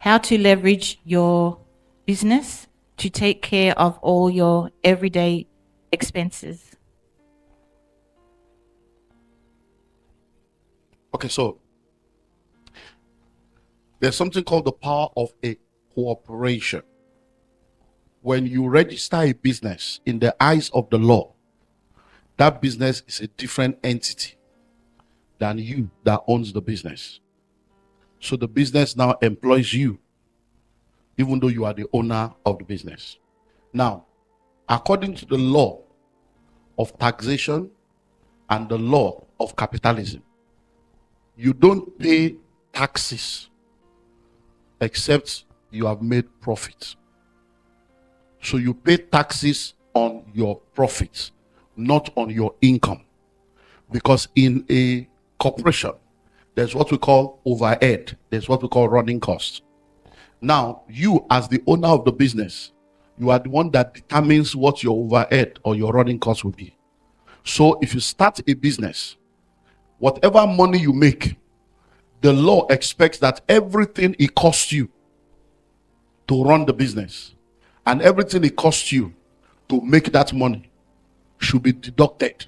how to leverage your business to take care of all your everyday expenses. Okay, so there's something called the power of a corporation. When you register a business in the eyes of the law, that business is a different entity than you that owns the business. So the business now employs you, even though you are the owner of the business. Now, according to the law of taxation and the law of capitalism, you don't pay taxes except you have made profit. So you pay taxes on your profits, not on your income. Because in a corporation, there's what we call overhead. There's what we call running costs. Now, you as the owner of the business, you are the one that determines what your overhead or your running costs will be. So if you start a business, whatever money you make, the law expects that everything it costs you to run the business and everything it costs you to make that money should be deducted.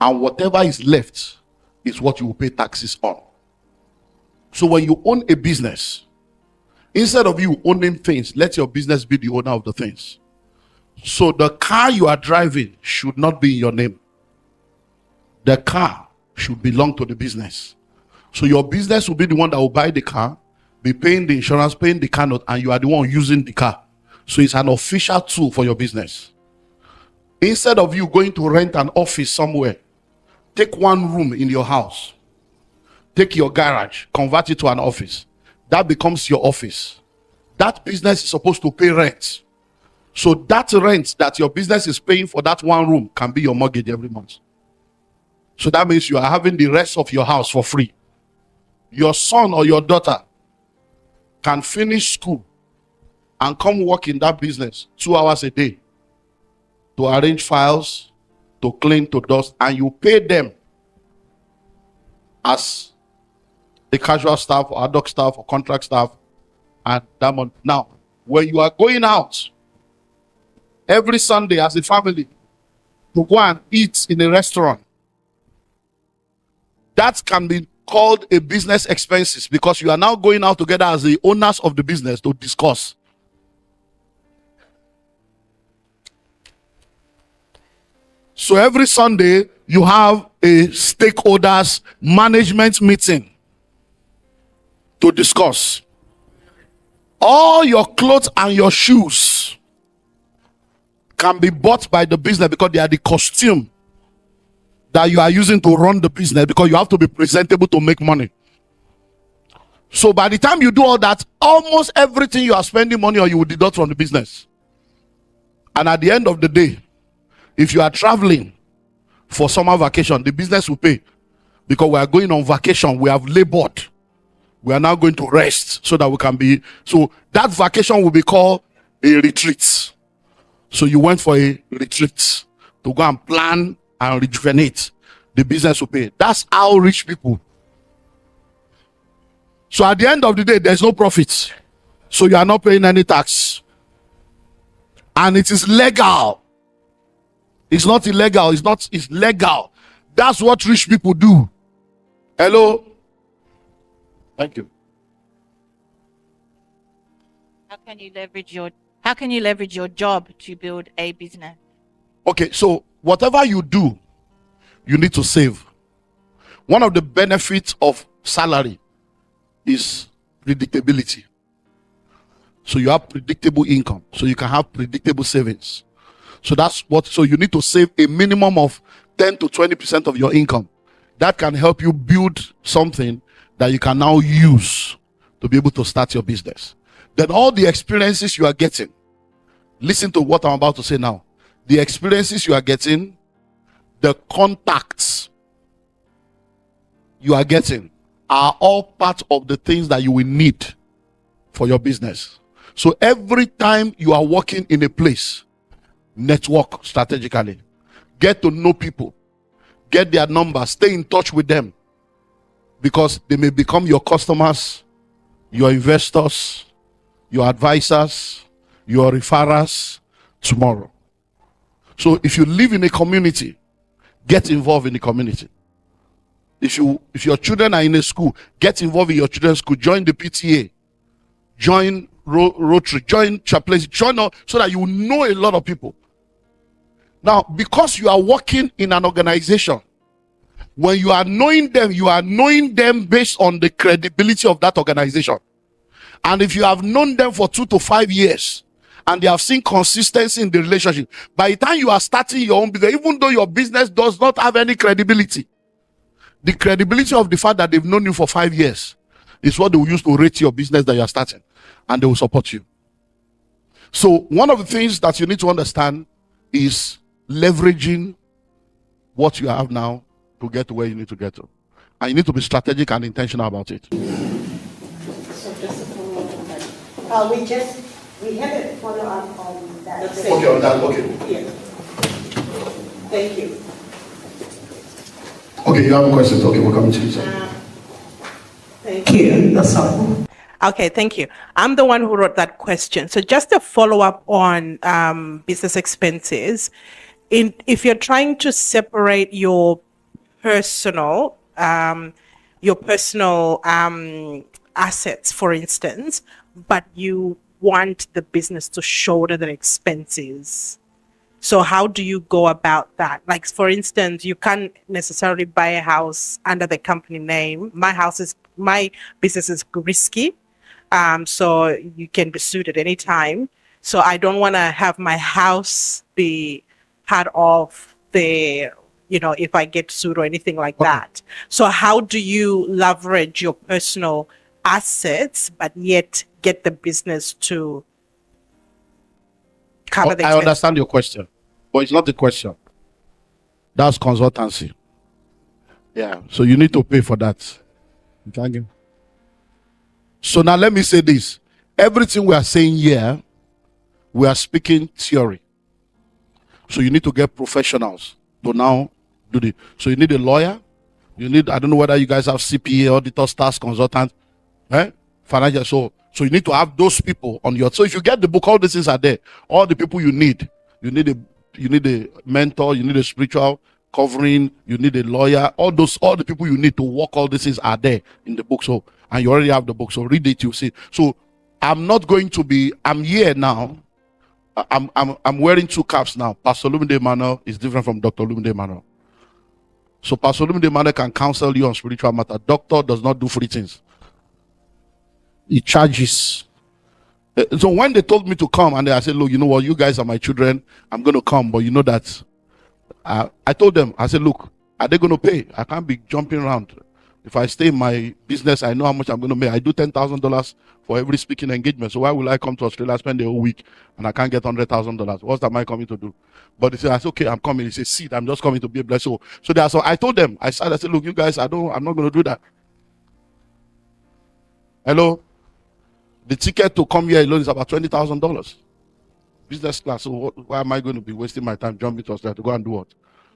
And whatever is left is what you will pay taxes on. So when you own a business, instead of you owning things, let your business be the owner of the things. So the car you are driving should not be in your name. The car should belong to the business. So your business will be the one that will buy the car, be paying the insurance, paying the car note, and you are the one using the car. So it's an official tool for your business. Instead of you going to rent an office somewhere, take one room in your house, take your garage, convert it to an office. That becomes your office. That business is supposed to pay rent. So that rent that your business is paying for that one room can be your mortgage every month. So that means you are having the rest of your house for free. Your son or your daughter can finish school and come work in that business 2 hours a day to arrange files, to clean, to dust, and you pay them as a casual staff or ad hoc staff or contract staff. And that month. Now, when you are going out every Sunday as a family to go and eat in a restaurant, that can be called a business expenses, because you are now going out together as the owners of the business to discuss. So every Sunday you have a stakeholders management meeting to discuss. All your clothes and your shoes can be bought by the business because they are the costume that you are using to run the business, because you have to be presentable to make money. So by the time you do all that, almost everything you are spending money on, you will deduct from the business. And at the end of the day, if you are traveling for summer vacation, the business will pay, because we are going on vacation. We have labored. We are now going to rest so that we can be. So that vacation will be called a retreat. So you went for a retreat to go and plan and rejuvenate. The business will pay. That's how rich people. So at the end of the day, there's no profit. So you are not paying any tax. And it is legal. It's not illegal. It's legal. That's what rich people do. Hello? Thank you. How can you leverage your job to build a business? Okay, so whatever you do, you need to save. One of the benefits of salary is predictability. So you have predictable income, so you can have predictable savings. So you need to save a minimum of 10 to 20% of your income. That can help you build something that you can now use to be able to start your business. Then all the experiences you are getting, listen to what I'm about to say now. The experiences you are getting, the contacts you are getting, are all part of the things that you will need for your business. So every time you are working in a place, network strategically. Get to know people. Get their numbers. Stay in touch with them, because they may become your customers your investors, your advisors, your referrals tomorrow. So if you live in a community, get involved in the community. If your children are in a school, get involved in your children's school. Join the PTA, join Rotary, join chaplaincy, join all, so that you know a lot of people. Now, because you are working in an organization, when you are knowing them based on the credibility of that organization. And if you have known them for 2 to 5 years and they have seen consistency in the relationship, by the time you are starting your own business, even though your business does not have any credibility, the credibility of the fact that they've known you for 5 years is what they will use to rate your business that you are starting, and they will support you. So one of the things that you need to understand is leveraging what you have now to get to where you need to get to. And you need to be strategic and intentional about it. So just a follow-up on that. We have a follow-up on that. Okay, on that, okay. Yeah. Thank you. Okay, you have a question. Okay, we're coming to you. Thank you. That's all. Okay, thank you. I'm the one who wrote that question. So just a follow-up on business expenses. If you're trying to separate your personal assets, for instance, but you want the business to shoulder the expenses. So how do you go about that? Like, for instance, you can't necessarily buy a house under the company name. My business is risky. So you can be sued at any time. So I don't want to have my house be part of the, if I get sued or anything like that. So how do you leverage your personal assets, but yet get the business to cover the expenses? I understand your question, but it's not the question. That's consultancy. Yeah, so you need to pay for that. Thank you. So now let me say this. Everything we are saying here, we are speaking theory. So you need to get professionals to now do the. So you need a lawyer. You need, I don't know whether you guys have CPA, auditor, stars, consultant, financial. So you need to have those people on your. So if you get the book, all these things are there. All the people you need. You need a mentor. You need a spiritual covering. You need a lawyer. All the people you need to work all these things are there in the book. So, and you already have the book. So read it. You see. So I'm here now. I'm wearing 2 caps now. Pastor Olumide Emmanuel is different from Dr. Olumide Emmanuel. So Pastor Olumide Emmanuel can counsel you on spiritual matter. Doctor does not do free things. He charges. So when they told me to come, and I said, look, you know what, you guys are my children. I'm going to come, but you know that. I told them, I said, look, are they going to pay? I can't be jumping around. If I stay in my business, I know how much I'm going to make. I do $10,000 for every speaking engagement. So why will I come to Australia, spend the whole week, and I can't get $100,000? What am I coming to do? But he said, I said, okay, I'm coming. He said, seed, I'm just coming to be a blessing. So that's so I told them, I said, look, you guys, I'm not going to do that. Hello? The ticket to come here alone is about $20,000. Business class. So why am I going to be wasting my time jumping to Australia to go and do what?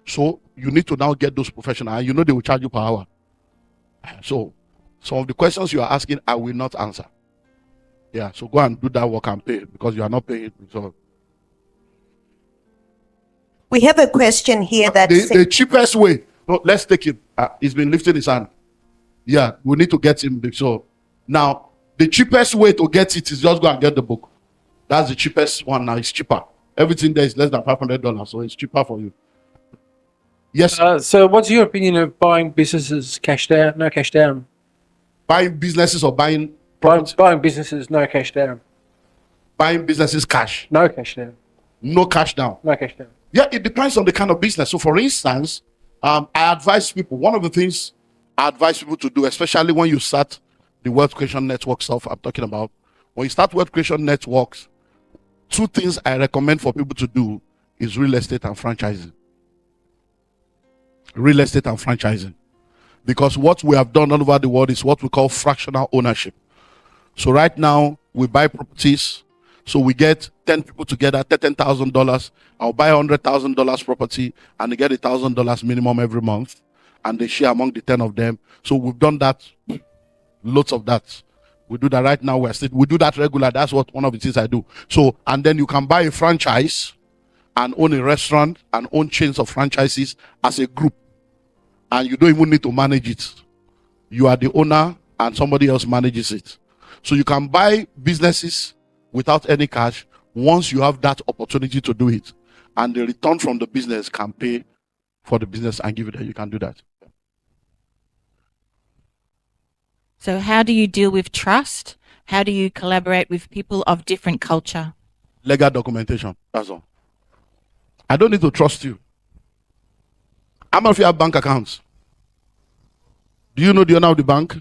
So you need to now get those professionals, and you know they will charge you per hour. So some of the questions you are asking, I will not answer. Yeah, so go and do that work and pay, because you are not paying. So we have a question here that the cheapest way. No, let's take him. He's been lifting his hand. Yeah, we need to get him. So now the cheapest way to get it is just go and get the book. That's the cheapest one. Now it's cheaper. Everything there is less than $500, so it's cheaper for you. Yes. So what's your opinion of buying businesses cash down, no cash down? Buying businesses or buying property? Buying businesses, no cash down. Buying businesses cash. No cash down. No cash down. No cash down. Yeah, it depends on the kind of business. So for instance, I advise people, one of the things I advise people to do, especially when you start the Wealth Creation Network stuff I'm talking about, when you start Wealth Creation Networks, 2 things I recommend for people to do is real estate and franchising. Real estate and franchising. Because what we have done all over the world is what we call fractional ownership. So right now, we buy properties. So we get 10 people together, $10,000. I'll buy $100,000 property, and they get $1,000 minimum every month. And they share among the 10 of them. So we've done that, lots of that. We do that right now. We do that regular. That's what one of the things I do. So, and then you can buy a franchise and own a restaurant and own chains of franchises as a group. And you don't even need to manage it. You are the owner and somebody else manages it. So you can buy businesses without any cash once you have that opportunity to do it. And the return from the business can pay for the business and give it that. You can do that. So how do you deal with trust? How do you collaborate with people of different culture? Legal documentation. That's all. I don't need to trust you. How many of you have bank accounts? Do you know the owner of the bank?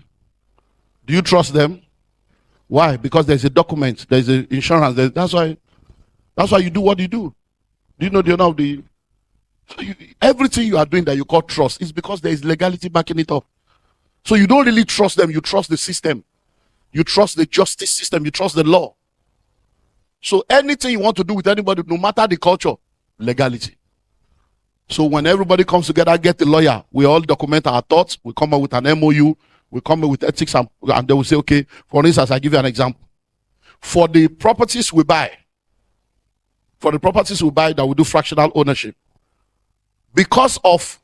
Do you trust them? Why? Because there's a document, there's an insurance. That's why you do what you do. Do you know the owner of the... So everything you are doing that you call trust is because there is legality backing it up. So you don't really trust them. You trust the system. You trust the justice system. You trust the law. So anything you want to do with anybody, no matter the culture, legality. So when everybody comes together, get the lawyer, we all document our thoughts. We come up with an MOU. We come up with ethics, and they will say, okay, for instance, I give you an example. For the properties we buy that we do fractional ownership, because of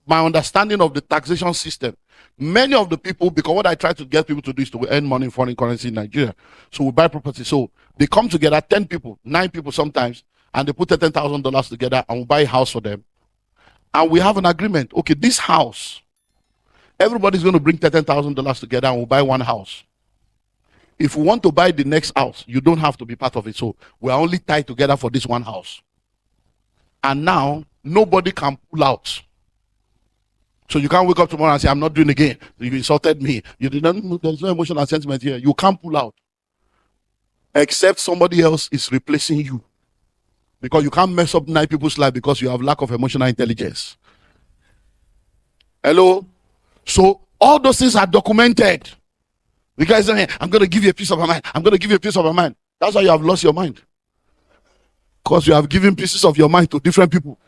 my understanding of the taxation system, many of the people, because what I try to get people to do is to earn money in foreign currency in Nigeria. So we buy property. So they come together, 10 people, 9 people sometimes, and they put $10,000 together and we buy a house for them. And we have an agreement. Okay, this house, everybody's going to bring $10,000 together and we'll buy one house. If we want to buy the next house, you don't have to be part of it. So we are only tied together for this one house. And now, nobody can pull out. So you can't wake up tomorrow and say, I'm not doing it again. You insulted me. You didn't. There's no emotional sentiment here. You can't pull out. Except somebody else is replacing you. Because you can't mess up 9 people's life because you have lack of emotional intelligence. Hello? So all those things are documented. The guy is saying, I'm going to give you a piece of my mind. I'm going to give you a piece of my mind. That's why you have lost your mind. Because you have given pieces of your mind to different people.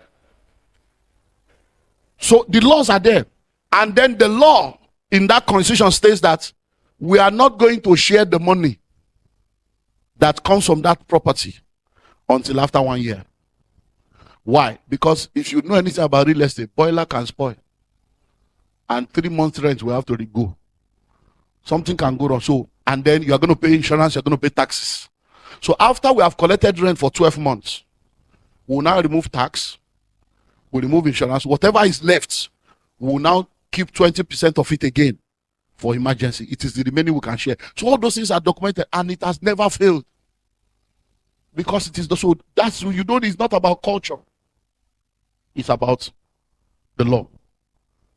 So the laws are there. And then the law in that constitution states that we are not going to share the money that comes from that property until after 1 year. Why? Because if you know anything about real estate, boiler can spoil. And 3 months rent will have to go. Something can go wrong. So, and then you are going to pay insurance, you're going to pay taxes. So after we have collected rent for 12 months, we'll now remove tax, we'll remove insurance. Whatever is left, we'll now keep 20% of it again for emergency. It is the remaining we can share. So all those things are documented and it has never failed. Because it is the so that's you know it's not about culture. It's about the law.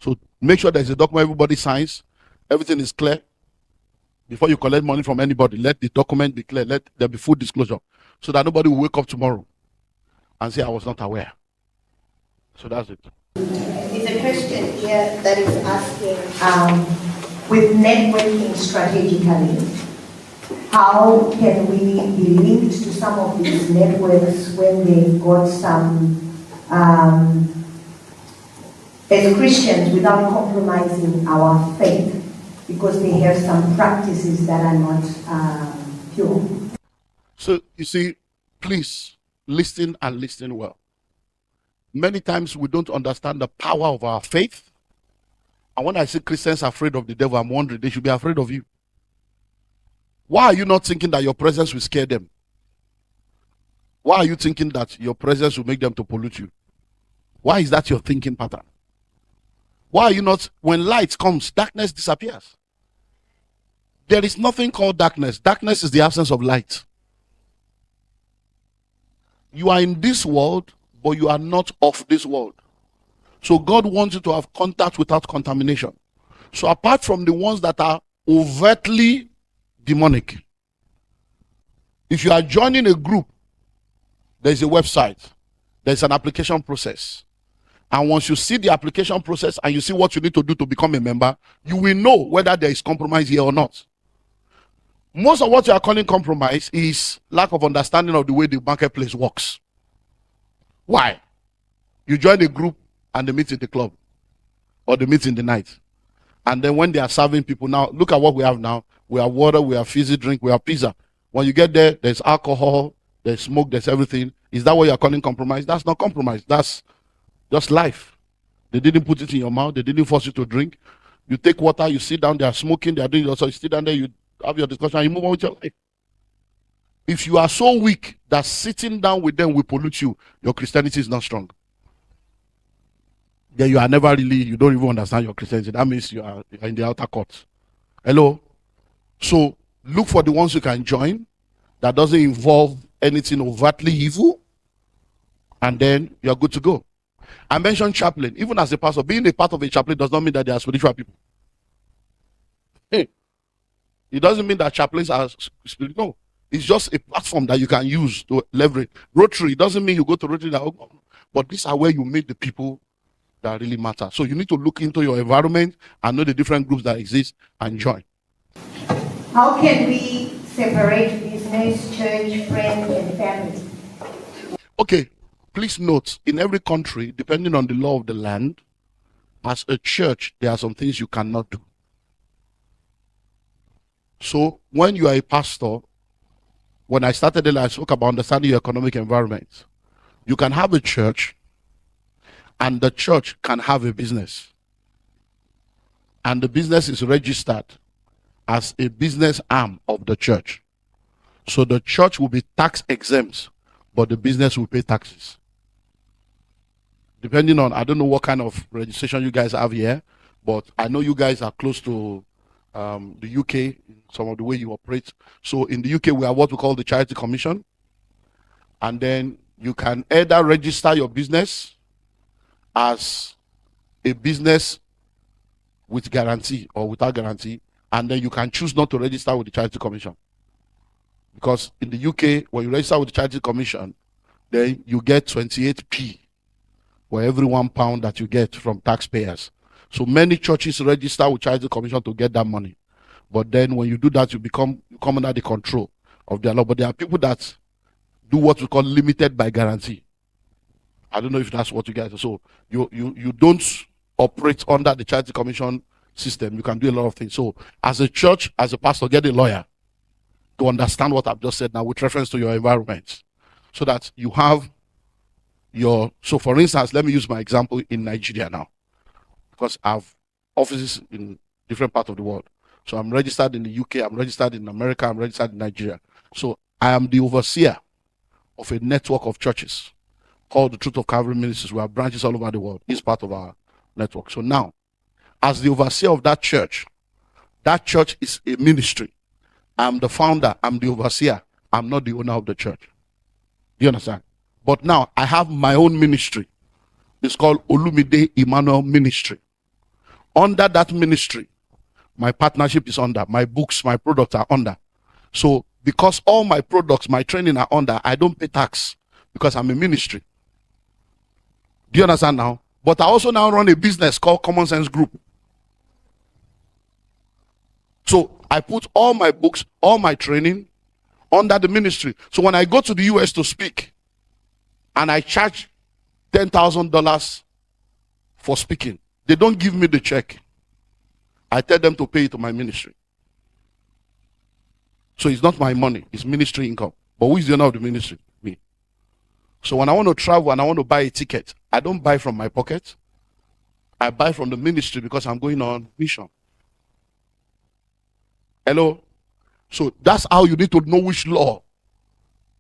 So make sure there's a document everybody signs, everything is clear. Before you collect money from anybody, let the document be clear. Let there be full disclosure. So that nobody will wake up tomorrow and say, I was not aware. So that's it. There's a question here that is asking, with networking strategically, how can we be linked to some of these networks when they've got some, as Christians, without compromising our faith, because they have some practices that are not pure? So you see, please listen and listen well. Many times we don't understand the power of our faith. And when I see Christians afraid of the devil, I'm wondering they should be afraid of you. Why are you not thinking that your presence will scare them? Why are you thinking that your presence will make them to pollute you? Why is that your thinking pattern? Why are you not, when light comes, darkness disappears? There is nothing called darkness. Darkness is the absence of light. You are in this world, but you are not of this world. So God wants you to have contact without contamination. So apart from the ones that are overtly demonic, if you are joining a group, there's a website, there's an application process. And once you see the application process and you see what you need to do to become a member, you will know whether there is compromise here or not. Most of what you are calling compromise is lack of understanding of the way the marketplace works. Why? You join a group and they meet in the club or they meet in the night. And then when they are serving people, now look at what we have now. we have water, we have fizzy drink, we have pizza. When you get there, there's alcohol, there's smoke, there's everything. Is that what you're calling compromise? That's not compromise. That's just life. They didn't put it in your mouth. They didn't force you to drink. You take water, you sit down, they are smoking, they are doing it also. You sit down there, you have your discussion, you move on with your life. If you are so weak that sitting down with them will pollute you, your Christianity is not strong. Then you are never really, you don't even understand your Christianity. That means you are in the outer court. Hello? So look for the ones you can join that doesn't involve anything overtly evil, and then you're good to go. I mentioned chaplain. Even as a pastor, being a part of a chaplain does not mean that they are spiritual people. Hey, it doesn't mean that chaplains are spiritual. No. It's just a platform that you can use to leverage. Rotary doesn't mean you go to Rotary, but these are where you meet the people that really matter. So you need to look into your environment and know the different groups that exist and join. How can we separate business, church, friends, and family? Okay, please note, in every country, depending on the law of the land, as a church, there are some things you cannot do. So when you are a pastor, when I started it, I spoke about understanding your economic environment. You can have a church, and the church can have a business. And the business is registered as a business arm of the church. So the church will be tax exempt, but the business will pay taxes. Depending on, I don't know what kind of registration you guys have here, but I know you guys are close to the UK, some of the way you operate. So in the UK, we have what we call the Charity Commission. And then you can either register your business as a business with guarantee or without guarantee, and then you can choose not to register with the Charity Commission. Because in the UK, when you register with the Charity Commission, then you get 28p for every £1 that you get from taxpayers. So many churches register with Charity Commission to get that money. But then when you do that, you come under the control of their law. But there are people that do what we call limited by guarantee. I don't know if that's what you guys are. So you don't operate under the Charity Commission system. You can do a lot of things. So as a church, as a pastor, get a lawyer to understand what I've just said now with reference to your environment. So that you have your, so for instance, let me use my example in Nigeria now. Because I have offices in different parts of the world. So I'm registered in the UK, I'm registered in America, I'm registered in Nigeria. So I am the overseer of a network of churches called the Truth of Calvary Ministries. We have branches all over the world. It's part of our network. So now, as the overseer of that church is a ministry. I'm the founder, I'm the overseer. I'm not the owner of the church. Do you understand? But now I have my own ministry. It's called Olumide Emmanuel Ministry. Under that ministry, my partnership is under. My books, my products are under. So because all my products, my training are under, I don't pay tax because I'm a ministry. Do you understand now? But I also now run a business called Common Sense Group. So I put all my books, all my training under the ministry. So when I go to the US to speak and I charge $10,000 for speaking, they don't give me the check. I tell them to pay it to my ministry. So it's not my money, it's ministry income. But who is the owner of the ministry? Me. So when I want to travel and I want to buy a ticket, I don't buy from my pocket. I buy from the ministry because I'm going on mission. Hello? So that's how you need to know which law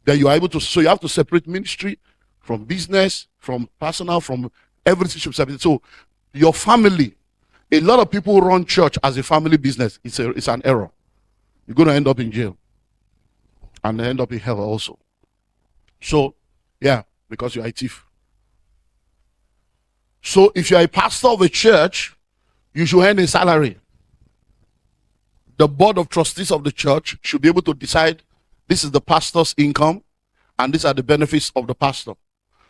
that you are able to. So you have to separate ministry from business, from personal, from everything should separate. So your family, a lot of people run church as a family business. It's an error. You're going to end up in jail and end up in hell also. So, yeah, because you're a thief. So if you're a pastor of a church, you should earn a salary. The board of trustees of the church should be able to decide this is the pastor's income and these are the benefits of the pastor.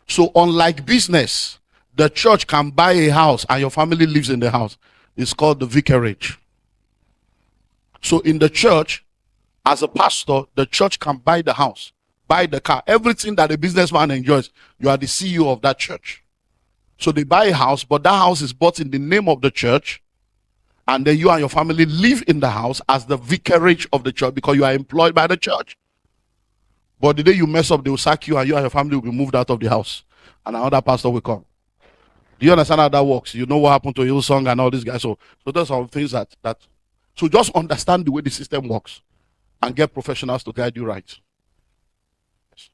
So unlike business, the church can buy a house and your family lives in the house. It's called the vicarage. So in the church, as a pastor, the church can buy the house, buy the car, everything that a businessman enjoys. You are the CEO of that church. So they buy a house, but that house is bought in the name of the church, And then you and your family live in the house as the vicarage of the church because you are employed by the church. But the day you mess up, they will sack you and your family will be moved out of the house. And another pastor will come. Do you understand how that works? You know what happened to Hillsong and all these guys. So those are things that so just understand the way the system works and get professionals to guide you right. So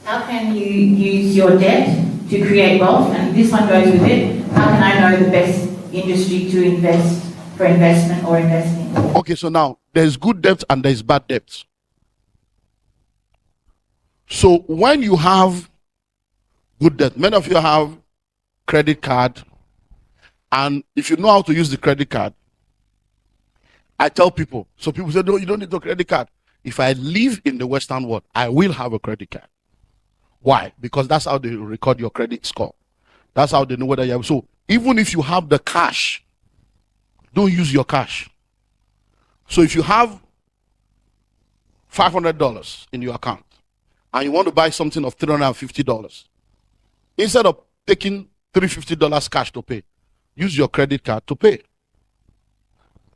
how can you use your debt to create wealth? And this one goes with it. How can I know the best industry to invest for investment or investing? Okay, so now there's good debt and there's bad debt. So when you have good debt, many of you have credit card, and if you know how to use the credit card, I tell people, so people say, no, you don't need a credit card. If I live in the Western world, I will have a credit card. Why? Because that's how they record your credit score. That's how they know whether you have. So even if you have the cash, don't use your cash. So if you have $500 in your account and you want to buy something of $350, instead of taking $350 cash to pay, use your credit card to pay.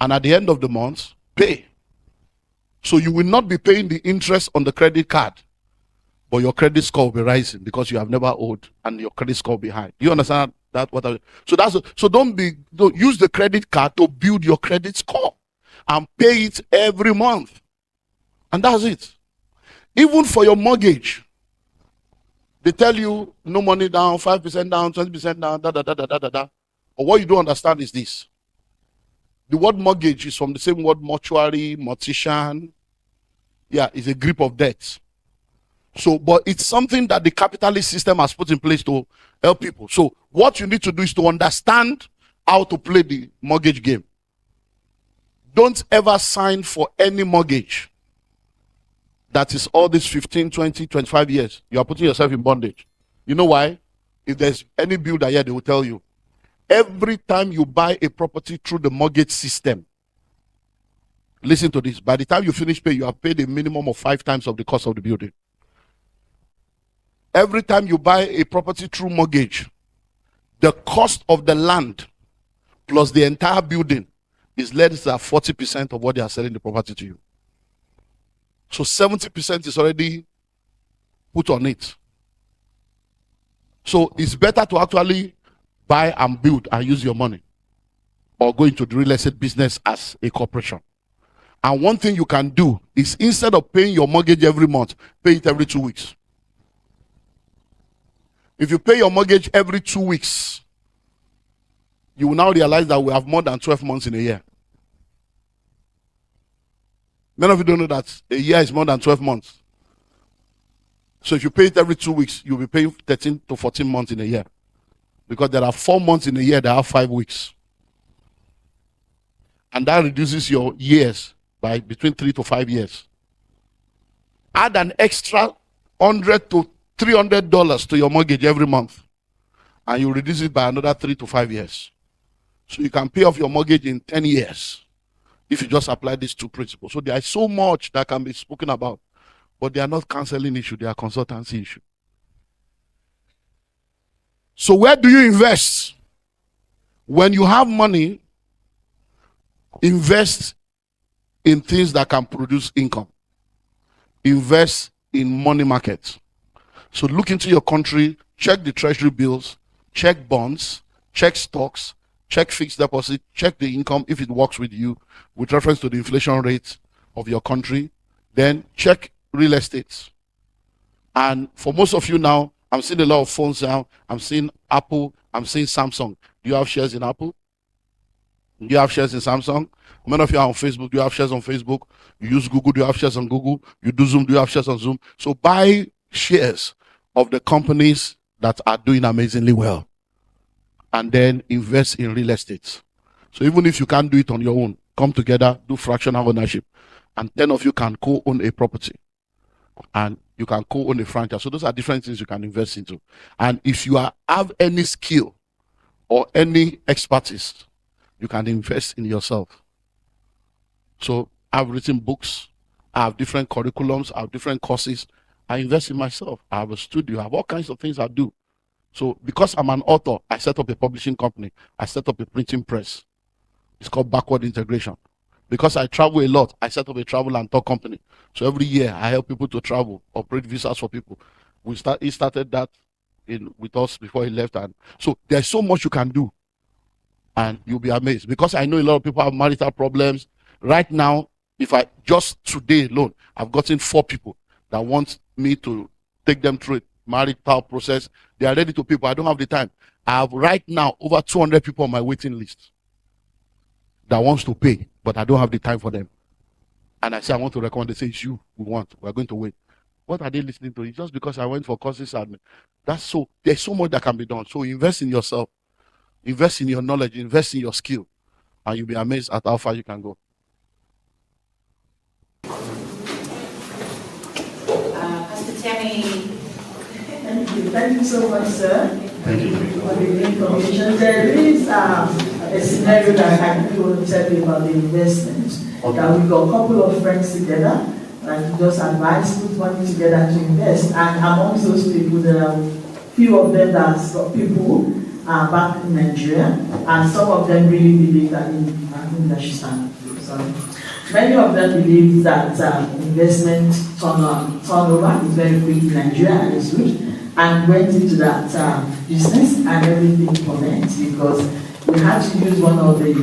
And at the end of the month, pay. So you will not be paying the interest on the credit card, but your credit score will be rising because you have never owed and your credit score will be high. Do you understand that? So don't use the credit card to build your credit score and pay it every month. And that's it. Even for your mortgage, they tell you no money down, 5% down, 20% down, da. But what you don't understand is this. The word mortgage is from the same word mortuary, mortician. Yeah, it's a grip of debt. So, but it's something that the capitalist system has put in place to help people. So what you need to do is to understand how to play the mortgage game. Don't ever sign for any mortgage that is all these 15, 20, 25 years. You are putting yourself in bondage. You know why? If there's any builder here, they will tell you. Every time you buy a property through the mortgage system, listen to this. By the time you finish paying, you have paid a minimum of 5 times of the cost of the building. Every time you buy a property through mortgage, the cost of the land plus the entire building is less than 40% of what they are selling the property to you. So 70% is already put on it. So it's better to actually buy and build and use your money or go into the real estate business as a corporation. And one thing you can do is instead of paying your mortgage every month, pay it every 2 weeks. If you pay your mortgage every 2 weeks, you will now realize that we have more than 12 months in a year. Many of you don't know that a year is more than 12 months. So if you pay it every 2 weeks, you'll be paying 13 to 14 months in a year. Because there are 4 months in a year that have 5 weeks. And that reduces your years by between 3 to 5 years. Add an extra $100 to $300 to your mortgage every month, and you reduce it by another 3 to 5 years. So you can pay off your mortgage in 10 years if you just apply these 2 principles. So there is so much that can be spoken about, but they are not counseling issue, they are consultancy issue. So where do you invest? When you have money, invest in things that can produce income. Invest in money markets. So look into your country, check the treasury bills, check bonds, check stocks, check fixed deposit, check the income if it works with you with reference to the inflation rate of your country. Then check real estate. And for most of you now, I'm seeing a lot of phones now. I'm seeing Apple, I'm seeing Samsung. Do you have shares in Apple? Do you have shares in Samsung? Many of you are on Facebook. Do you have shares on Facebook? You use Google. Do you have shares on Google? You do Zoom. Do you have shares on Zoom? So buy shares of the companies that are doing amazingly well, and then invest in real estate. So even if you can't do it on your own, come together, do fractional ownership, and 10 of you can co-own a property, and you can co-own a franchise. So those are different things you can invest into. And if you have any skill or any expertise, you can invest in yourself. So I've written books, I have different curriculums, I have different courses. I invest in myself. I have a studio. I have all kinds of things I do. So because I'm an author, I set up a publishing company. I set up a printing press. It's called backward integration. Because I travel a lot, I set up a travel and tour company. So every year I help people to travel, operate visas for people. He started that with us before he left. And so there's so much you can do. And you'll be amazed. Because I know a lot of people have marital problems. Right now, if I just today alone, I've gotten 4 people that want me to take them through it. Marital process. They are ready to pay, but I don't have the time. I have right now over 200 people on my waiting list that wants to pay, but I don't have the time for them. And I say I want to recommend. They say it's you we want. We're going to wait. What are they listening to? It's just because I went for courses and that's so. There's so much that can be done. So invest in yourself, invest in your knowledge, invest in your skill, and you'll be amazed at how far you can go. Pastor Tammy. Thank you so much, sir. Thank you. For the information. There is a scenario that I really want to tell you about the investment. Okay. That we got a couple of friends together and just advise, put money together to invest. And amongst those people, there are few of them that are people back in Nigeria, and some of them really believe that many of them believe that investment turnover is very quick in Nigeria and is good, and went into that business and everything commenced because we had to use one of the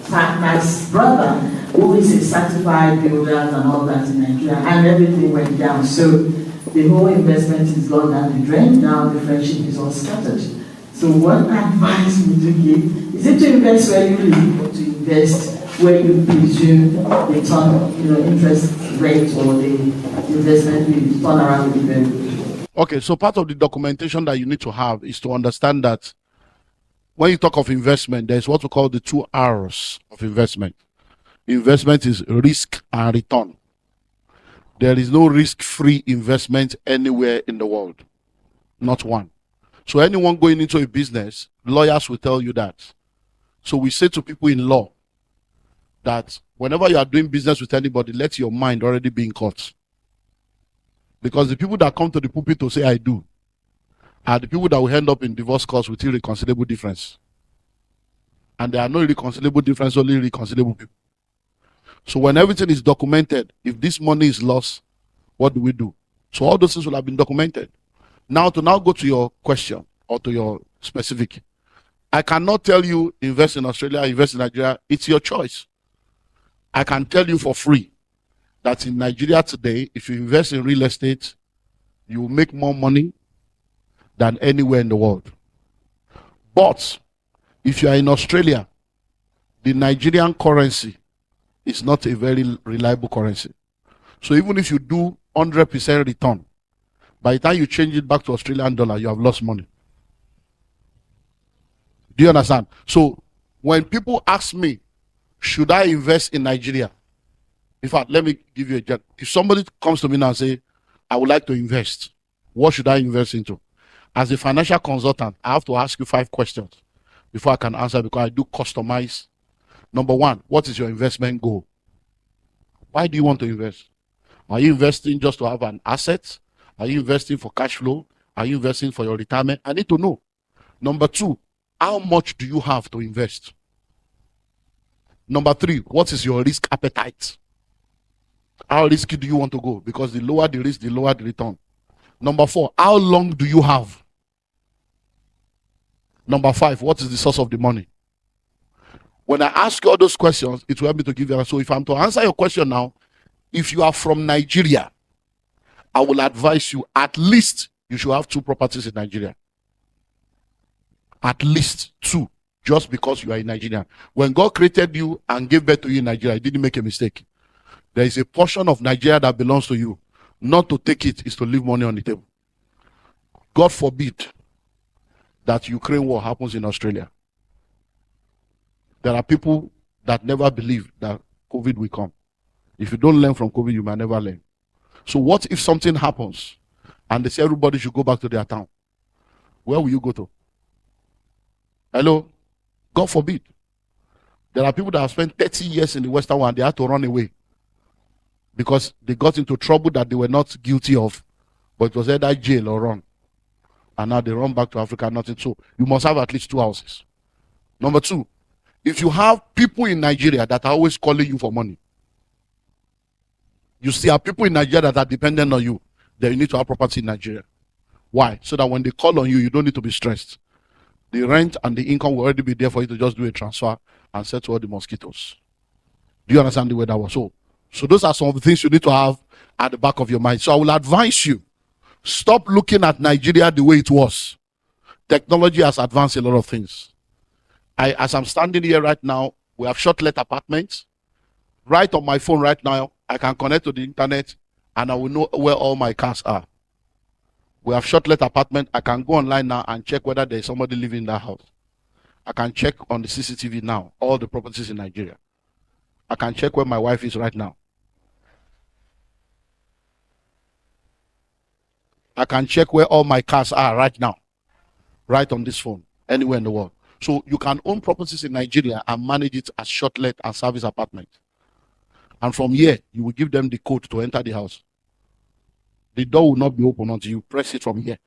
partners' brother who is a certified builder and all that in Nigeria, and everything went down. So the whole investment is gone down the drain. Now the friendship is all scattered. So what advice would you give? Is it to invest where you live or to invest where you presume the interest rate or the investment will turn around with very good? Okay, so part of the documentation that you need to have is to understand that when you talk of investment, there's what we call the 2 R's of investment. Investment is risk and return. There is no risk-free investment anywhere in the world. Not one. So anyone going into a business, lawyers will tell you that. So we say to people in law that whenever you are doing business with anybody, let your mind already be in court. Because the people that come to the pulpit to say I do are the people that will end up in divorce courts with irreconcilable difference. And there are no irreconcilable difference, only irreconcilable people. So when everything is documented, if this money is lost, what do we do? So all those things will have been documented. Now to go to your question or to your specific. I cannot tell you invest in Australia, invest in Nigeria. It's your choice. I can tell you for free that in Nigeria today, if you invest in real estate, you will make more money than anywhere in the world. But if you are in Australia, the Nigerian currency is not a very reliable currency. So even if you do 100% return, by the time you change it back to Australian dollar, you have lost money. Do you understand? So when people ask me, should I invest in Nigeria? In fact, let me give you a joke. If somebody comes to me now and say, I would like to invest, what should I invest into? As a financial consultant, I have to ask you 5 questions before I can answer, because I do customize. Number 1, what is your investment goal? Why do you want to invest? Are you investing just to have an asset? Are you investing for cash flow? Are you investing for your retirement? I need to know. Number 2, how much do you have to invest? Number 3, what is your risk appetite? How risky do you want to go? Because the lower the risk, the lower the return. Number 4, how long do you have? Number 5, what is the source of the money? When I ask you all those questions, it will help me to give you an answer. So if I'm to answer your question now, if you are from Nigeria, I will advise you at least you should have 2 properties in Nigeria. At least 2, just because you are in Nigeria. When God created you and gave birth to you in Nigeria, He didn't make a mistake. There is a portion of Nigeria that belongs to you. Not to take it is to leave money on the table. God forbid that Ukraine war happens in Australia. There are people that never believe that COVID will come. If you don't learn from COVID, you might never learn. So what if something happens and they say everybody should go back to their town? Where will you go to? Hello? God forbid. There are people that have spent 30 years in the Western world and they had to run away because they got into trouble that they were not guilty of, but it was either jail or run. And now they run back to Africa, nothing. So you must have at least 2 houses. Number 2, if you have people in Nigeria that are always calling you for money, you see, have people in Nigeria that are dependent on you, then you need to have property in Nigeria. Why? So that when they call on you, you don't need to be stressed. The rent and the income will already be there for you to just do a transfer and settle all the mosquitoes. Do you understand the way that was? So those are some of the things you need to have at the back of your mind. So I will advise you, stop looking at Nigeria the way it was. Technology has advanced a lot of things. As I'm standing here right now, we have short-let apartments. Right on my phone right now, I can connect to the internet and I will know where all my cars are. We have short-let apartment. I can go online now and check whether there's somebody living in that house. I can check on the CCTV now, all the properties in Nigeria. I can check where my wife is right now. I can check where all my cars are right now, right on this phone, anywhere in the world. So you can own properties in Nigeria and manage it as short-let and service apartment. And from here, you will give them the code to enter the house. The door will not be open until you press it from here.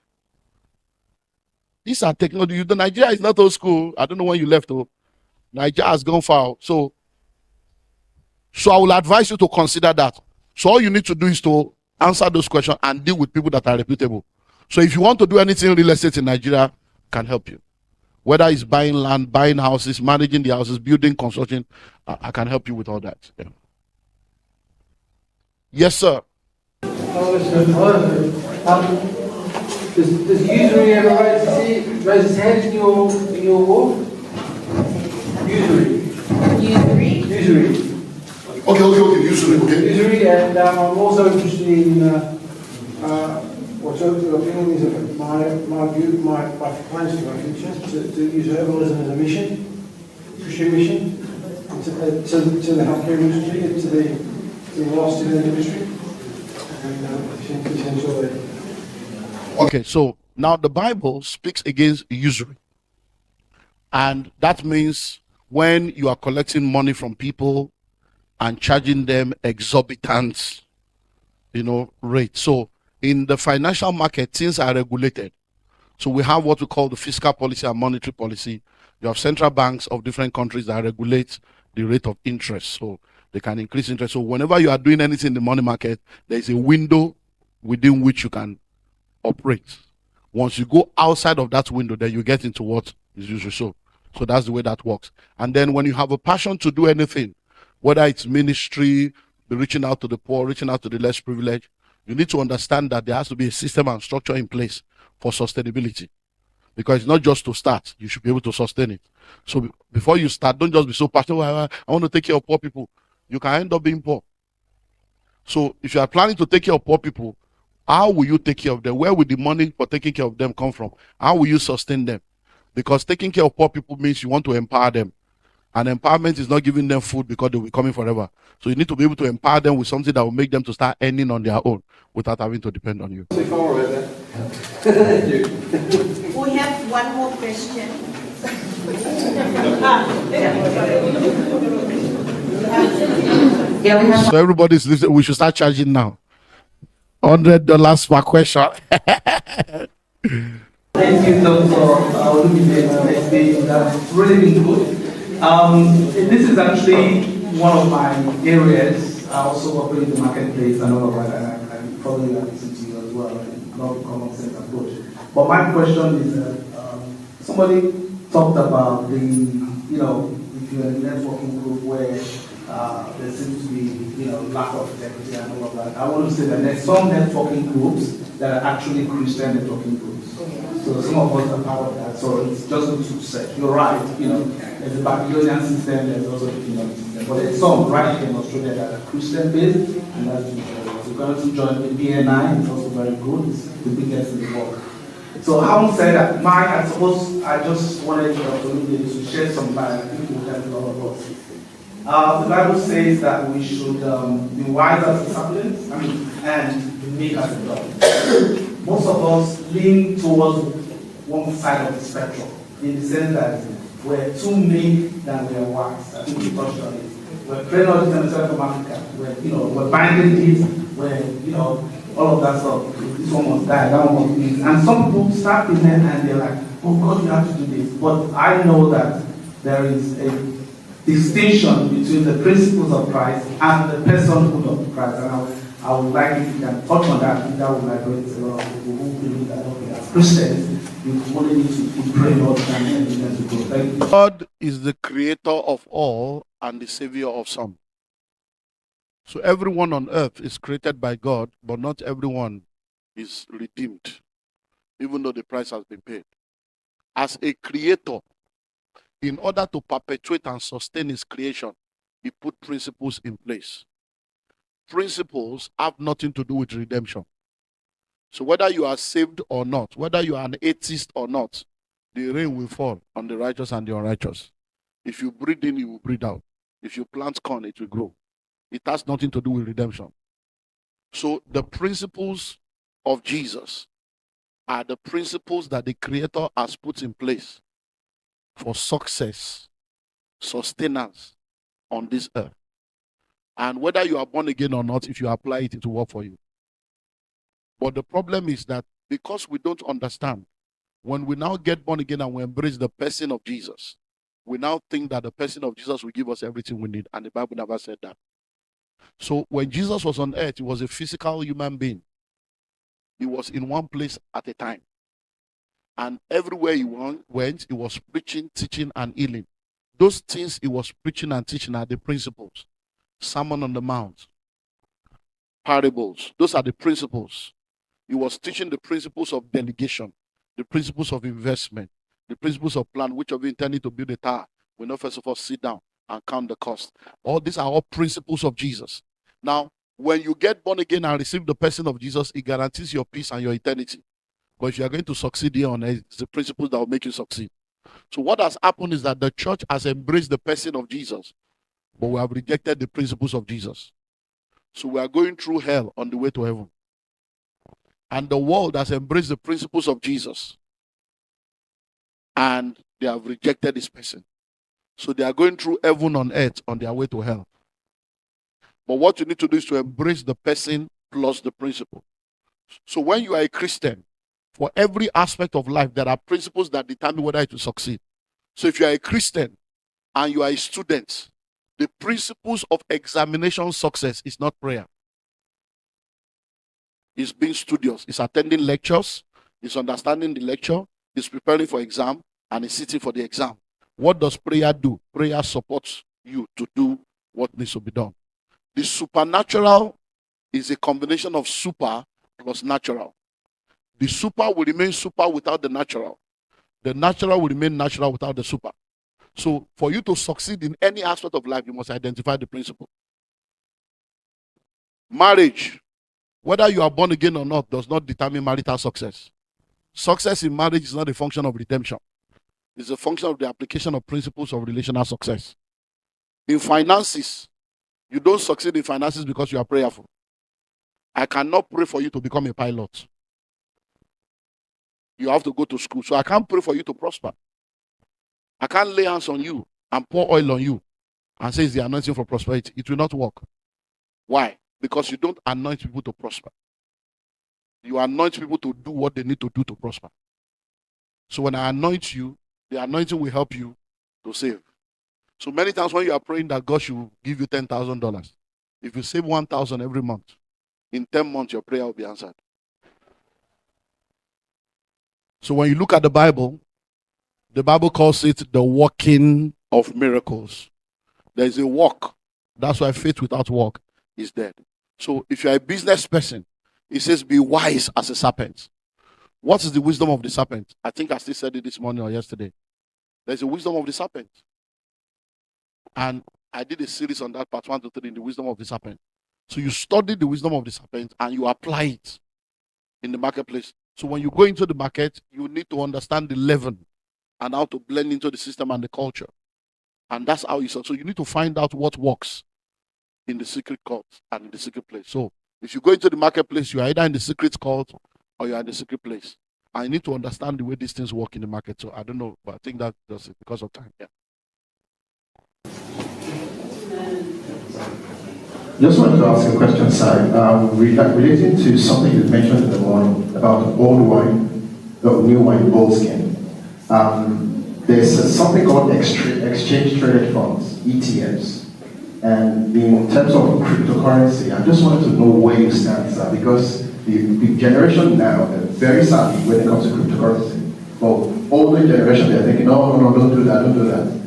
These are technology. The Nigeria is not old school. I don't know when you left. Nigeria has gone far. So I will advise you to consider that. So all you need to do is to answer those questions and deal with people that are reputable. So if you want to do anything real estate in Nigeria, can help you. Whether it's buying land, buying houses, managing the houses, building, construction, I can help you with all that. Yeah. Yes, sir. Does usury ever raise his hand in your walk? Usury. Okay, usually, okay. Usury, and I'm also interested in what's your opinion is of my plans for my future to use herbalism as a mission, Christian mission, to the healthcare industry, to the lost in the industry. Okay, so now the Bible speaks against usury. And that means when you are collecting money from people and charging them exorbitant, rates. So in the financial market, things are regulated. So we have what we call the fiscal policy and monetary policy. You have central banks of different countries that regulate the rate of interest. So they can increase interest. So whenever you are doing anything in the money market, there is a window within which you can operate. Once you go outside of that window, then you get into what is usually so. So that's the way that works. And then when you have a passion to do anything, whether it's ministry, reaching out to the poor, reaching out to the less privileged, you need to understand that there has to be a system and structure in place for sustainability. Because it's not just to start, you should be able to sustain it. So before you start, don't just be so passionate, I want to take care of poor people. You can end up being poor. So if you are planning to take care of poor people, how will you take care of them? Where will the money for taking care of them come from? How will you sustain them? Because taking care of poor people means you want to empower them. And empowerment is not giving them food because they will be coming forever. So you need to be able to empower them with something that will make them to start earning on their own without having to depend on you. We have one more question. Yeah, we have. So everybody's listening. We should start charging now. $100 per question. Thank you, Dr. Olumide. That's really been good. This is actually one of my areas. I also operate in the marketplace and all of that, and I probably listen to you as well, not the common sense approach. But my question is that somebody talked about the, if you're in a networking group where there seems to be, lack of integrity and all of that. I want to say that there's some networking groups that are actually Christian networking groups. So some of us are part of that. So it's just good to say, you're right, there's a Babylonian system, there's also the kingdom system. But there's some right here in Australia that are Christian based, and that's the we're going to join the BNI, it's also very good, it's the biggest in the world. So having said that, I just wanted to share some light. I think it will help a lot of us. The Bible says that we should be wise as serpents, and be meek as a dove. Most of us lean towards one side of the spectrum, in the sense that we're too meek than we are wise. I think we touched on it. We're praying all the time from Africa. We're binding it. We're, all of that stuff. This one must die, that one must be. And some people start in there and they're like, oh God, you have to do this. But I know that there is a distinction between the principles of Christ and the personhood of Christ. And I would like if you can touch on that. That would liberate a lot of people who believe that, okay, as Christians, you only need to pray all the time and business to grow. Thank you. God is the creator of all and the savior of some. So everyone on earth is created by God, but not everyone is redeemed, even though the price has been paid. As a creator, in order to perpetuate and sustain his creation, he put principles in place. Principles have nothing to do with redemption. So whether you are saved or not, whether you are an atheist or not, the rain will fall on the righteous and the unrighteous. If you breathe in, you will breathe out. If you plant corn, it will grow. It has nothing to do with redemption. So the principles of Jesus are the principles that the Creator has put in place for success, sustenance on this earth. And whether you are born again or not, if you apply it, it will work for you. But the problem is that because we don't understand, when we now get born again and we embrace the person of Jesus, we now think that the person of Jesus will give us everything we need. And the Bible never said that. So when Jesus was on earth, he was a physical human being. He was in one place at a time. And everywhere he went, he was preaching, teaching, and healing. Those things he was preaching and teaching are the principles. Sermon on the Mount, parables, those are the principles. He was teaching the principles of delegation, the principles of investment, the principles of plan. Which of you intending to build a tower will not first of all sit down and count the cost. All these are all principles of Jesus. Now, when you get born again and receive the person of Jesus, it guarantees your peace and your eternity. But if you are going to succeed here on earth, it's the principles that will make you succeed. So what has happened is that the church has embraced the person of Jesus, but we have rejected the principles of Jesus. So we are going through hell on the way to heaven. And the world has embraced the principles of Jesus, and they have rejected this person. So they are going through heaven on earth on their way to hell. But what you need to do is to embrace the person plus the principle. So when you are a Christian, for every aspect of life, there are principles that determine whether it will succeed. So if you are a Christian and you are a student, the principles of examination success is not prayer. It's being studious. It's attending lectures. It's understanding the lecture. It's preparing for exam. And it's sitting for the exam. What does prayer do? Prayer supports you to do what needs to be done. The supernatural is a combination of super plus natural. The super will remain super without the natural. The natural will remain natural without the super. So for you to succeed in any aspect of life, you must identify the principle. Marriage, whether you are born again or not, does not determine marital success. Success in marriage is not a function of redemption. It's a function of the application of principles of relational success. In finances, you don't succeed in finances because you are prayerful. I cannot pray for you to become a pilot. You have to go to school. So I can't pray for you to prosper. I can't lay hands on you and pour oil on you and say it's the anointing for prosperity. It will not work. Why? Because you don't anoint people to prosper. You anoint people to do what they need to do to prosper. So when I anoint you, the anointing will help you to save. So many times when you are praying that God should give you $10,000, if you save 1,000 every month, in 10 months your prayer will be answered. So when you look at the Bible calls it the working of miracles. There is a work. That's why faith without work is dead. So if you are a business person, it says be wise as a serpent. What is the wisdom of the serpent? I think I still said it this morning or yesterday. There's a wisdom of the serpent. And I did a series on that, part 1 to 3, in the wisdom of the serpent. So you study the wisdom of the serpent and you apply it in the marketplace. So when you go into the market, you need to understand the leaven and how to blend into the system and the culture. And that's how you start. So you need to find out what works in the secret cult and in the secret place. So if you go into the marketplace, you are either in the secret cult or you are in the secret place. And you need to understand the way these things work in the market. So I don't know, but I think that does it because of time. Yeah. Just wanted to ask a question, sir, relating to something you mentioned in the morning about old wine, new wine, old skin. There's something called exchange traded funds, ETFs. And in terms of cryptocurrency, I just wanted to know where you stand, sir, because the generation now, they're very savvy when it comes to cryptocurrency. Well, older generation, they're thinking, no, don't do that, don't do that.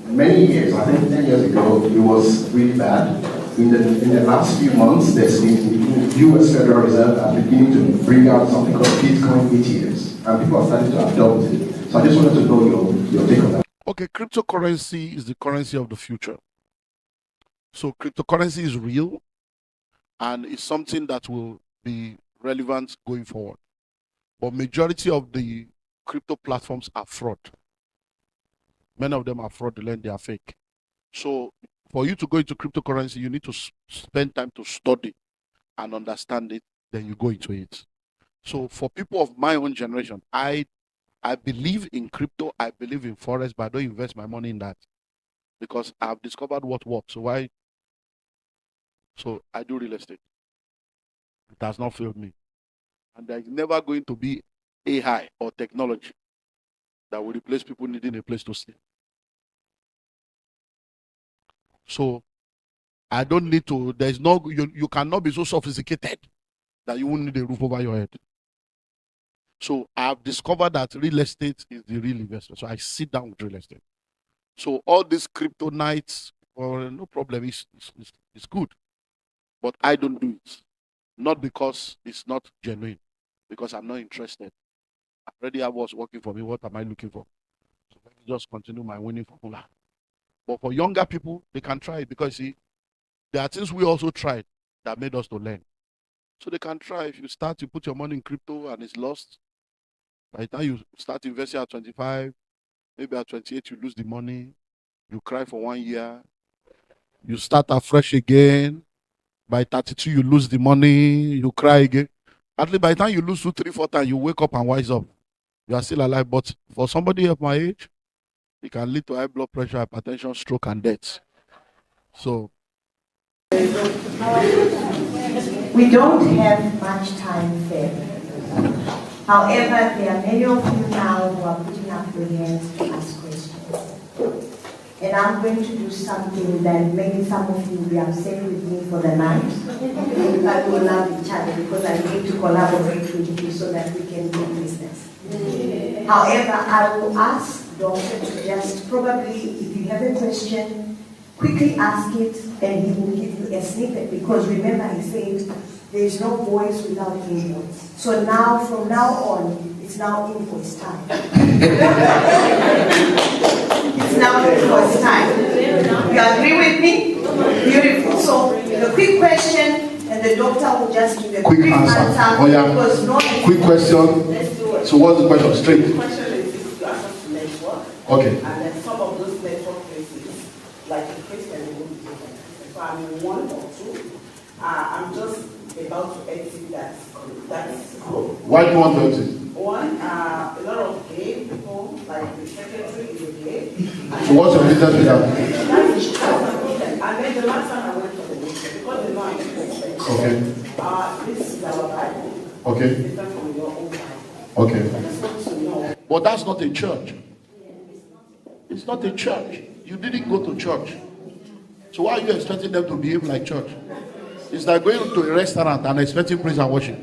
Many years, I think 10 years ago, it was really bad. In the last few months, there's been the US Federal Reserve are beginning to bring out something called Bitcoin ETFs, and people are starting to adopt it. So I just wanted to know your take on that. Okay, cryptocurrency is the currency of the future. So cryptocurrency is real, and it's something that will be relevant going forward. But majority of the crypto platforms are fraud. Many of them are fraudulent, they are fake. So for you to go into cryptocurrency, you need to spend time to study and understand it, then you go into it. So for people of my own generation, I believe in crypto, I believe in forex, but I don't invest my money in that because I've discovered what works. So I do real estate. It has not failed me. And there's never going to be AI or technology that will replace people needing a place to stay. So I don't need to, you cannot be so sophisticated that you won't need a roof over your head. So I've discovered that real estate is the real investment. So I sit down with real estate. So all these crypto nights, no problem, it's good. But I don't do it. Not because it's not genuine, because I'm not interested. I already have what's working for me. What am I looking for? So let me just continue my winning formula. But for younger people, they can try it because, see, there are things we also tried that made us to learn. So they can try. If you put your money in crypto and it's lost, by the time you start investing at 25, maybe at 28, you lose the money. You cry for 1 year. You start afresh again. By 32, you lose the money. You cry again. At least by the time you lose 2, 3, 4 times, you wake up and wise up. You are still alive. But for somebody of my age, it can lead to high blood pressure, hypertension, stroke, and death. So we don't have much time fair. However, there are many of you now who are putting up your hands to ask questions. And I'm going to do something that maybe some of you will be upset with me for the night. But we will love each other because I need to collaborate with you so that we can do business. However, I will ask Doctor to just probably, if you have a question, quickly ask it and he will give you a snippet, because remember he said there is no voice without invoice. So now, from now on, it's now invoice time. It's now invoice time. You agree with me? Beautiful. So the quick question, and the doctor will just give a quick answer. Oh, yeah. Because no quick question. Let's do it. So what's the question? Straight. The question is to access to network. Okay. And then some of those network places, like in Christian, they won't be different. So I'm in 1 or 2. I'm just about to exit that group. Why do you want to exit? One, a lot of gay people, like the secretary is a gay. So what's your business with that? That's the problem. And then the last time I went for the meeting, because they know I'm interested. Okay. This is our Bible. Okay. It's different from your own Bible. Okay. I just want to know. But that's not a church. It's not a church. You didn't go to church. So why are you expecting them to behave like church? It's like going to a restaurant and expecting praise and worship.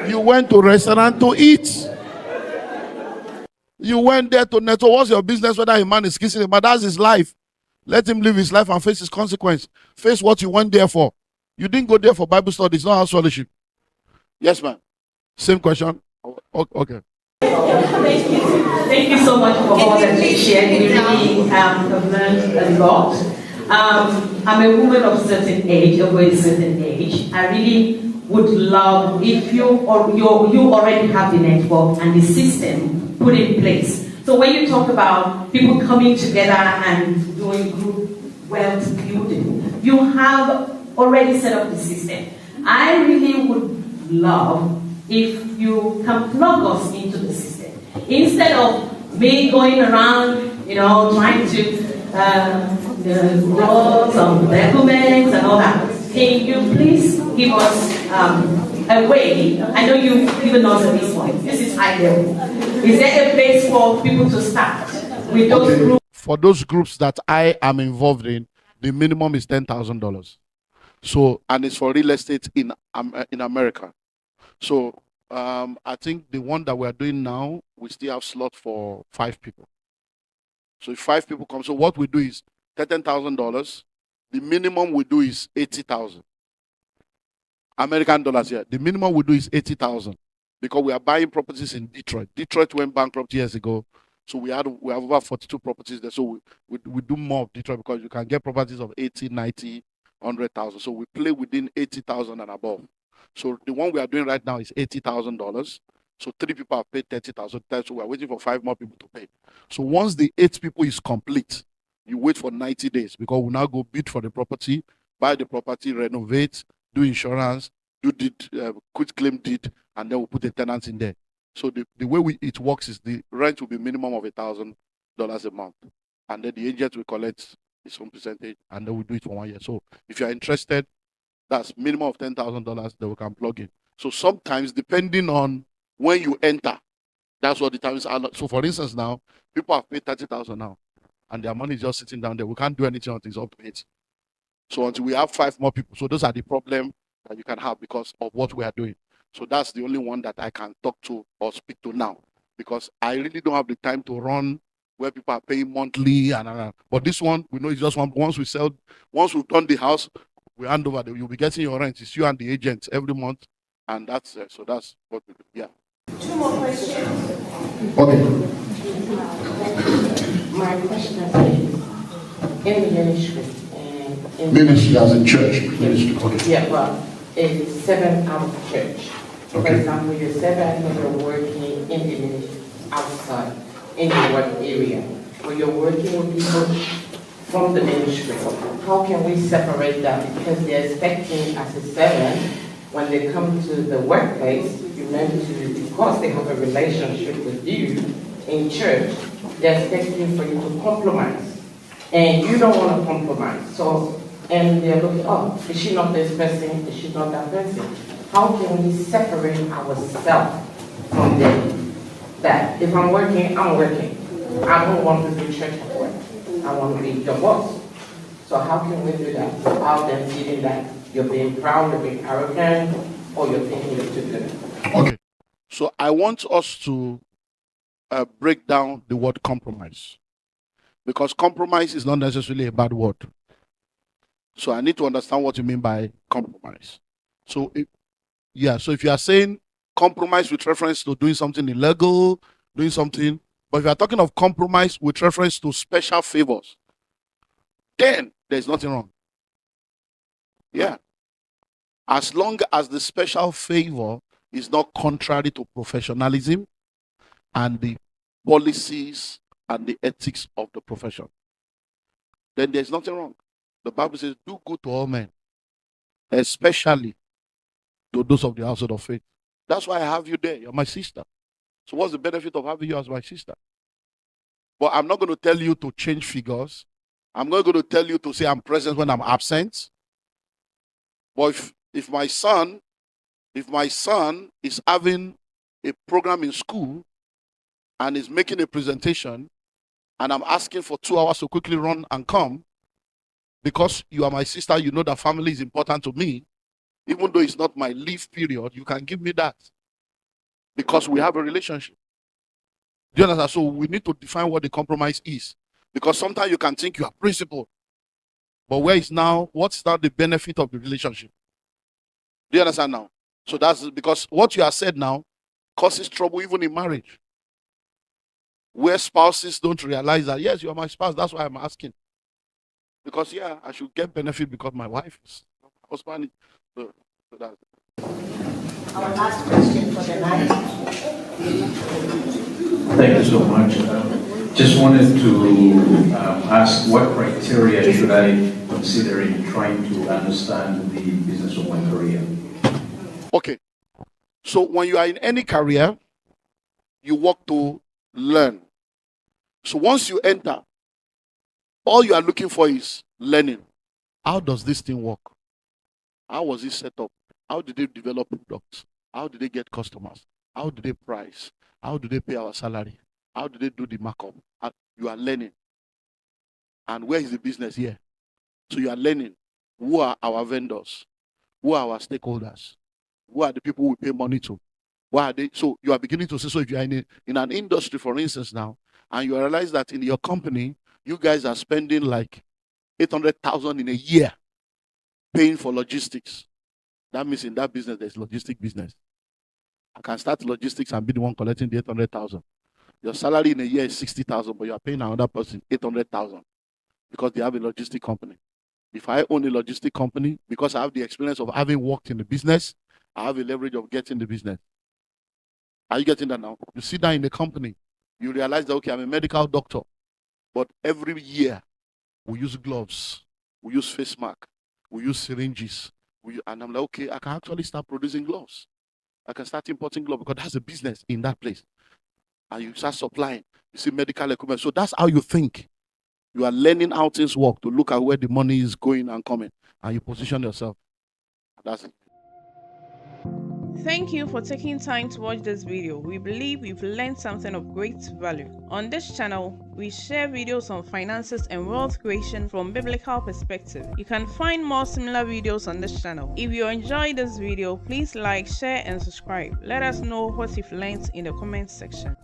You went to a restaurant to eat. You went there to network. What's your business whether a man is kissing him? But that's his life. Let him live his life and face his consequence. Face what you went there for. You didn't go there for Bible study. It's not house fellowship. Yes, ma'am. Same question. Okay. Thank you so much for all that you shared. We really have learned a lot. I'm a woman of certain age, of a certain age. I really would love if you already have the network and the system put in place. So when you talk about people coming together and doing group wealth building, you have already set up the system. I really would love if you can plug us into the system. Instead of me going around, trying to draw some documents and all that. Can you please give us a way? I know you've given us at this point. This is high level. Is there a place for people to start with those groups? For those groups that I am involved in, the minimum is $10,000. So, and it's for real estate in America. So, I think the one that we are doing now, we still have slot for 5 people. So if 5 people come, so what we do is $10,000. The minimum we do is 80,000 American dollars here. The minimum we do is 80,000 because we are buying properties in Detroit. Detroit went bankrupt years ago, so we have over 42 properties there. So we do more of Detroit because you can get properties of 80, 90, 100,000. So we play within 80,000 and above. So the one we are doing right now is $80,000. So 3 people have paid 30,000. So we are waiting for 5 more people to pay. So once the 8 people is complete, you wait for 90 days because we now go bid for the property, buy the property, renovate, do insurance, do quit claim deed, and then we'll put the tenants in there. So the way it works is the rent will be minimum of $1,000 a month. And then the agent will collect his own percentage, and then we'll do it for 1 year. So if you're interested, that's minimum of $10,000 that we can plug in. So sometimes, depending on when you enter, that's what determines. So for instance, now, people have paid 30,000 now, and their money is just sitting down there. We can't do anything until it's up to 8. So until we have 5 more people. So those are the problem that you can have because of what we are doing. So that's the only one that I can talk to or speak to now, because I really don't have the time to run where people are paying monthly. But this one, we know it's just one. Once we've done the house, we hand over. You'll be getting your rent. It's you and the agent every month, and that's so that's what we do. Yeah. 2 more questions. Okay. My question is, in the ministry, Ministry as a church ministry. Okay. Yeah, well, it's 7 out of church. For example, you're 7 when you're working in the ministry outside, in the work area, where you're working with people from the ministry. How can we separate that? Because they're expecting as a 7, when they come to the workplace, you meant to, because they have a relationship with you in church, they're expecting for you to compromise. And you don't want to compromise. So, and they're looking, oh, is she not this person? Is she not that person? How can we separate ourselves from them? That if I'm working, I'm working. I don't want to do church at work. I want to be your boss. So how can we do that without them feeling that you're being proud, you're being arrogant, or you're thinking you're too good? Okay. So I want us to break down the word compromise, because compromise is not necessarily a bad word. So I need to understand what you mean by compromise. So if you are saying compromise with reference to doing something illegal, doing something, but if you are talking of compromise with reference to special favors, then there's nothing wrong. Yeah. As long as the special favor is not contrary to professionalism and the policies and the ethics of the profession, then there's nothing wrong. The Bible says, do good to all men, especially to those of the household of faith. That's why I have you there. You're my sister. So what's the benefit of having you as my sister? But I'm not going to tell you to change figures. I'm not going to tell you to say I'm present when I'm absent. But if my son is having a program in school and is making a presentation, and I'm asking for 2 hours to quickly run and come, because you are my sister, you know that family is important to me, even though it's not my leave period, you can give me that, because we have a relationship. Do you understand? So we need to define what the compromise is, because sometimes you can think you are principled, but what's now the benefit of the relationship? Do you understand now? So that's because what you have said now causes trouble even in marriage, where spouses don't realize that, yes, you are my spouse, that's why I'm asking. Because, yeah, I should get benefit because my wife is husband. So that's it. Our last question for the night. Thank you so much. Just wanted to ask, what criteria should I consider in trying to understand the business of my career? Okay. So when you are in any career, you work to learn. So once you enter, all you are looking for is learning. How does this thing work? How was it set up? How did they develop products? How did they get customers? How do they price? How do they pay our salary? How do they do the markup? You are learning. And where is the business here? So you are learning. Who are our vendors? Who are our stakeholders? Who are the people we pay money to? Why are they? So you are beginning to see. So if you are in an industry, for instance, now, and you realize that in your company, you guys are spending like 800,000 in a year paying for logistics. That means in that business, there's logistic business. I can start logistics and be the one collecting the 800,000. Your salary in a year is 60,000, but you are paying another person 800,000 because they have a logistic company. If I own a logistic company, because I have the experience of having worked in the business, I have a leverage of getting the business. Are you getting that now? You sit down in the company, you realize that, okay, I'm a medical doctor, but every year we use gloves, we use face mask, we use syringes, and I'm like, okay, I can actually start producing gloves. I can start importing gloves because that's a business in that place. And you start supplying, you see medical equipment. So that's how you think. You are learning how things work to look at where the money is going and coming, and you position yourself. That's it. Thank you for taking time to watch this video. We believe we've learned something of great value. On this channel, we share videos on finances and wealth creation from biblical perspective. You can find more similar videos on this channel. If you enjoyed this video, please like, share and subscribe. Let us know what you've learned in the comment section.